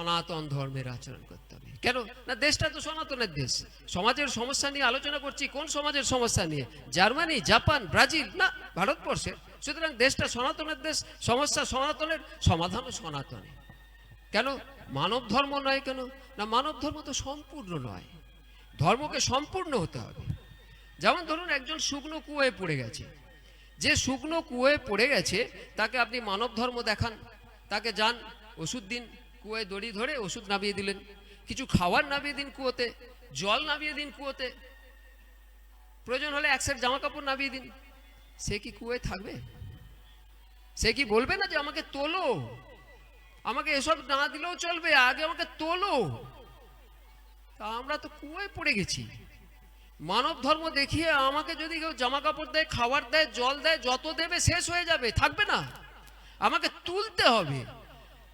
সনাতন ধর্মের আচরণ করতে হবে। কেন না, দেশটা তো সনাতনের দেশ। সমাজের সমস্যা নিয়ে আলোচনা করছি, কোন সমাজের সমস্যা নিয়ে? জার্মানি, জাপান, ব্রাজিল না, ভারতবর্ষের। সুতরাং দেশটা সনাতনের দেশ, সমস্যা সনাতনের, সমাধানও সনাতনে। কেন মানব ধর্ম নয়? কেন না, মানব ধর্ম তো সম্পূর্ণ নয়, ধর্মকে সম্পূর্ণ হতে হবে। যেমন ধরুন একজন শুকনো কুয়োয় পড়ে গেছে, যে শুকনো কুয়োয় পড়ে গেছে তাকে আপনি মানব ধর্ম দেখান, তাকে যান ওষুধ দিন, কুয়োয় দড়ি ধরে ওষুধ নামিয়ে দিলেন, কিছু খাবার নামিয়ে দিন কুয়োতে, জল নামিয়ে দিন কুয়োতে, প্রয়োজন হলে এক সেট জামা কাপড় নামিয়ে দিন, সে কি কুয়োয় থাকবে? সে কি বলবে না যে আমাকে তোলো, আমাকে এসব না দিলেও চলবে, আগে আমাকে তোলো? তা আমরা তো কুয়োয় পড়ে গেছি। মানব ধর্ম দেখিয়ে আমাকে যদি কেউ জামা কাপড় দেয়, খাবার দেয়, জল দেয়, যত দেবে শেষ হয়ে যাবে, থাকবে না। আমাকে তুলতে হবে।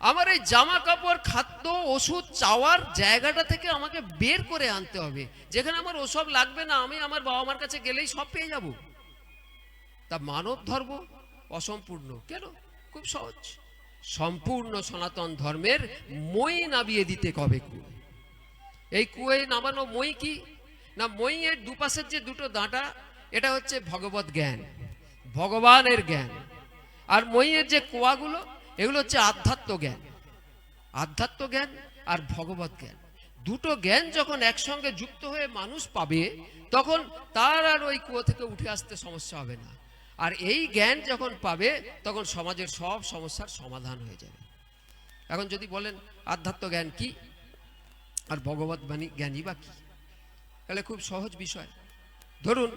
আমার এই জামা কাপড়, খাদ্য, ওষুধ চাওয়ার জায়গাটা থেকে আমাকে বের করে আনতে হবে, যেখানে আমার ওসব লাগবে না, আমি আমার বাবা মার কাছে গেলেই সব পেয়ে যাব। তা মানব ধর্ম অসম্পূর্ণ। কেন? খুব সহজ, সম্পূর্ণ সনাতন ধর্মের মই নামিয়ে দিতে কবে কুয়োয়। এই কুয়োয় নামানো মই কি না, মইয়ের দুপাশের যে দুটো দাঁটা, এটা হচ্ছে ভগবত জ্ঞান, ভগবানের জ্ঞান। আর মইয়ের যে কোয়াগুলো, এগুলো হচ্ছে আধ্যাত্ম জ্ঞান। আধ্যাত্ম জ্ঞান আর ভগবত জ্ঞান, দুটো জ্ঞান যখন একসঙ্গে যুক্ত হয়ে মানুষ পাবে, তখন তার আর ওই কুয়ো থেকে উঠে আসতে সমস্যা হবে না। আর এই জ্ঞান যখন পাবে, তখন সমাজের সব সমস্যার সমাধান হয়ে যাবে। এখন যদি বলেন আধ্যাত্ম জ্ঞান কি আর ভগবত জ্ঞানই বা কি, তাহলে খুব সহজ বিষয়। ধরুন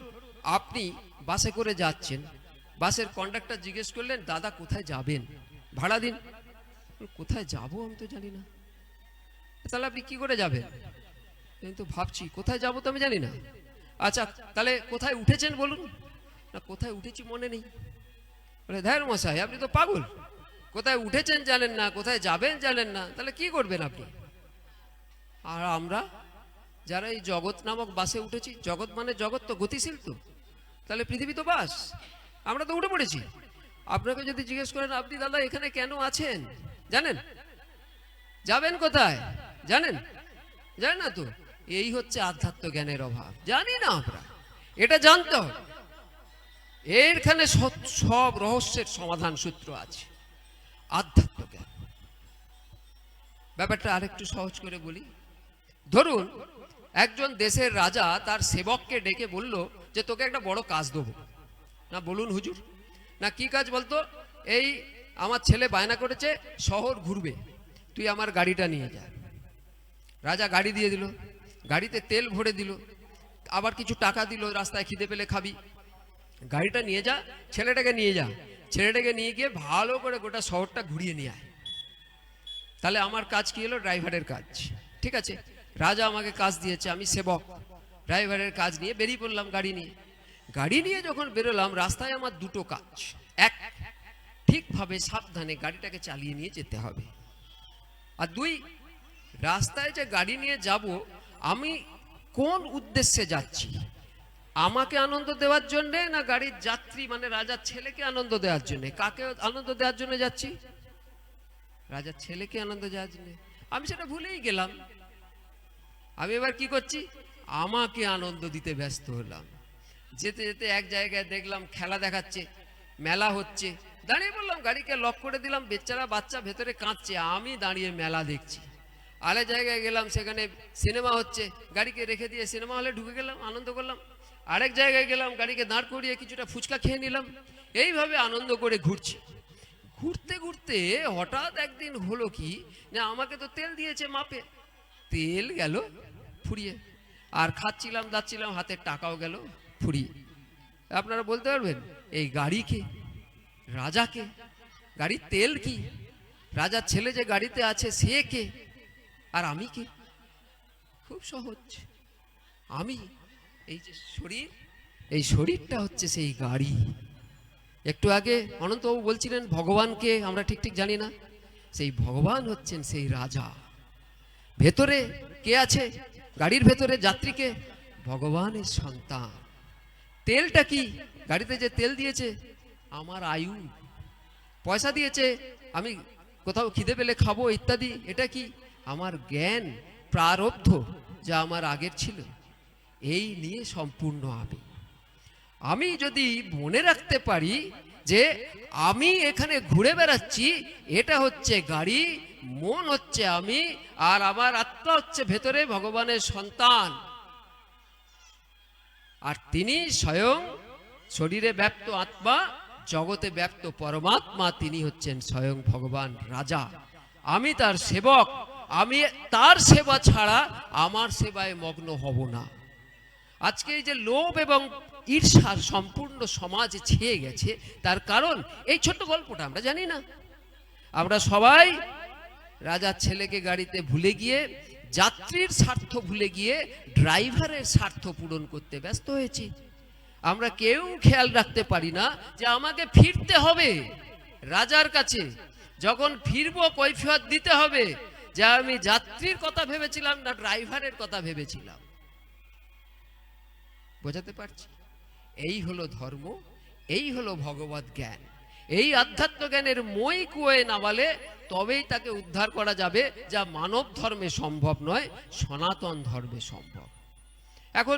আপনি বাসে করে যাচ্ছেন, বাসের কন্ডাক্টর জিজ্ঞেস করলেন, দাদা কোথায় যাবেন, ভাড়া দিন। কোথায় যাব আমি তো জানি না। তাহলে আপনি কি করে যাবেন? কিন্তু ভাবছি কোথায় যাব তো আমি জানি না। আচ্ছা তাহলে কোথায় উঠেছেন বলুন। না, কোথায় উঠেছি মনে নেই। বলে ধ্যার মশাই, আপনি তো পাগল, কোথায় উঠেছেন জানেন না, কোথায় যাবেন জানেন না, তাহলে কি করবেন আপনি? আর আমরা যারা এই জগৎ নামক বাসে উঠেছি, জগৎ মানে জগৎ তো গতিশীল, তো তাহলে পৃথিবী তো বাস, আমরা তো উঠে পড়েছি। আপনাকে যদি জিজ্ঞেস করেন, আপনি দাদা এখানে কেন আছেন জানেন? যাবেন কোথায় জানেন? জানেন না তো। এই হচ্ছে আধ্যাত্ম জ্ঞানের অভাব, জানি না আমরা। এটা জানতে হবে, এরখানে সব রহস্যের সমাধান সূত্র আছে, আধ্যাত্ম জ্ঞান। ব্যাপারটা আরেকটু সহজ করে বলি। ধরুন একজন দেশের রাজা তার সেবককে ডেকে বলল যে তোকে একটা বড় কাজ দেবো। না, বলুন হুজুর। না, কি কাজ বলতো? এই আমার ছেলে বায়না করেছে শহর ঘুরবে, তুই আমার গাড়িটা নিয়ে যা। রাজা গাড়ি দিয়ে দিল, গাড়িতে তেল ভরে দিল, আবার কিছু টাকা দিল, রাস্তায় খিদে পেলে খাবি, গাড়িটা নিয়ে যা, ছেলেটাকে নিয়ে যা, ছেলেটাকে নিয়ে গিয়ে ভালো করে গোটা শহরটা ঘুরিয়ে নিয়ে আয়। তাহলে আমার কাজ কি হলো? ড্রাইভারের কাজ। ঠিক আছে, রাজা আমাকে কাজ দিয়েছে, আমি সেবক, ড্রাইভারের কাজ নিয়ে বেরিয়ে পড়লাম গাড়ি নিয়ে। গাড়ি নিয়ে যখন বেরোলাম, রাস্তায় আমার দুটো কাজ। এক, ঠিকভাবে সাবধানে গাড়িটাকে চালিয়ে নিয়ে যেতে হবে। আর দুই, রাস্তায় যে গাড়ি নিয়ে যাব, আমি কোন উদ্দেশ্যে যাচ্ছি? আমাকে আনন্দ দেওয়ার জন্যে, না গাড়ির যাত্রী মানে রাজার ছেলেকে আনন্দ দেওয়ার জন্যে? কাকে আনন্দ দেওয়ার জন্য যাচ্ছি? রাজার ছেলেকে আনন্দ দেওয়ার জন্য। আমি সেটা ভুলেই গেলাম। আমি এবার কি করছি? আমাকে আনন্দ দিতে ব্যস্ত হলাম। যেতে যেতে এক জায়গায় দেখলাম খেলা দেখাচ্ছে, মেলা হচ্ছে, দাঁড়িয়ে বললাম, গাড়িকে লক করে দিলাম, বেচারা বাচ্চা ভেতরে কাঁদছে, আমি দাঁড়িয়ে মেলা দেখছি। আরেক জায়গায় গেলাম, সেখানে সিনেমা হচ্ছে, গাড়িকে রেখে দিয়ে সিনেমা হলে ঢুকে গেলাম, আনন্দ করলাম। আরেক জায়গায় গেলাম, গাড়িকে দাঁড় করিয়ে কিছুটা ফুচকা খেয়ে নিলাম। এইভাবে আনন্দ করে ঘুরছি। ঘুরতে ঘুরতে হঠাৎ একদিন হলো কি, না আমাকে তো তেল দিয়েছে মাপে, তেল গেল ফুরিয়ে। আর খাচ্ছিলাম দাচ্ছিলাম, হাতের টাকাও গেল ফুরিয়ে। আপনারা বলতে পারবেন এই গাড়ি কে? রাজা কে? গাড়ির তেল কি? রাজার ছেলে যে গাড়িতে আছে সে কে? আর আমি কে? খুব সহজ, আমি এই যে শরীর, এই শরীরটা হচ্ছে সেই গাড়ি। একটু আগে অনন্তবাবু বলছিলেন ভগবানকে আমরা ঠিক ঠিক জানি না, সেই ভগবান হচ্ছেন সেই রাজা। ভেতরে কে আছে? গাড়ির ভেতরে যাত্রীকে? ভগবানের সন্তান। তেলটা কি? গাড়িতে যে তেল দিয়েছে আমার আয়ু, পয়সা দিয়েছে আমি কোথাও খিদে পেলে খাবো ইত্যাদি, এটা কি? আমার জ্ঞান প্রারব্ধ যা আমার আগের ছিল, এই নিয়ে সম্পূর্ণ আমি যদি মনে রাখতে পারি যে আমি এখানে ঘুরে বেড়াচ্ছি, এটা হচ্ছে গাড়ি, মন হচ্ছে আমি, আর আমার আত্মা হচ্ছে ভেতরে ভগবানের সন্তান, আর তিনি স্বয়ং শরীরে ব্যাপ্ত আত্মা, জগতে ব্যাপ্ত পরমাত্মা, তিনি হচ্ছেন স্বয়ং ভগবান রাজা, আমি তার সেবক, আমি তার সেবা ছাড়া আমার সেবায় মগ্ন হব না। আজকে এই যে লোভ এবং ঈর্ষার সম্পূর্ণ সমাজে ছেয়ে গেছে, তার কারণ এই ছোট্ট গল্পটা আমরা জানি না। আমরা সবাই রাজার ছেলেকে গাড়িতে ভুলে গিয়ে, যাত্রীর স্বার্থ ভুলে গিয়ে ড্রাইভারের স্বার্থ পূরণ করতে ব্যস্ত হয়েছি। আমরা কেউ খেয়াল রাখতে পারি না যে আমাকে ফিরতে হবে রাজার কাছে, যখন ফিরবো কৈফিয়ত দিতে হবে যে আমি যাত্রীর কথা ভেবেছিলাম না ড্রাইভারের কথা ভেবেছিলাম। বোঝাতে পারছি? এই হলো ধর্ম, এই হলো ভগবত জ্ঞান। এই আধ্যাত্ম জ্ঞানের মই কুয়োয় নামালে তবেই তাকে উদ্ধার করা যাবে, যা মানব ধর্মে সম্ভব নয়, সনাতন ধর্মে সম্ভব। এখন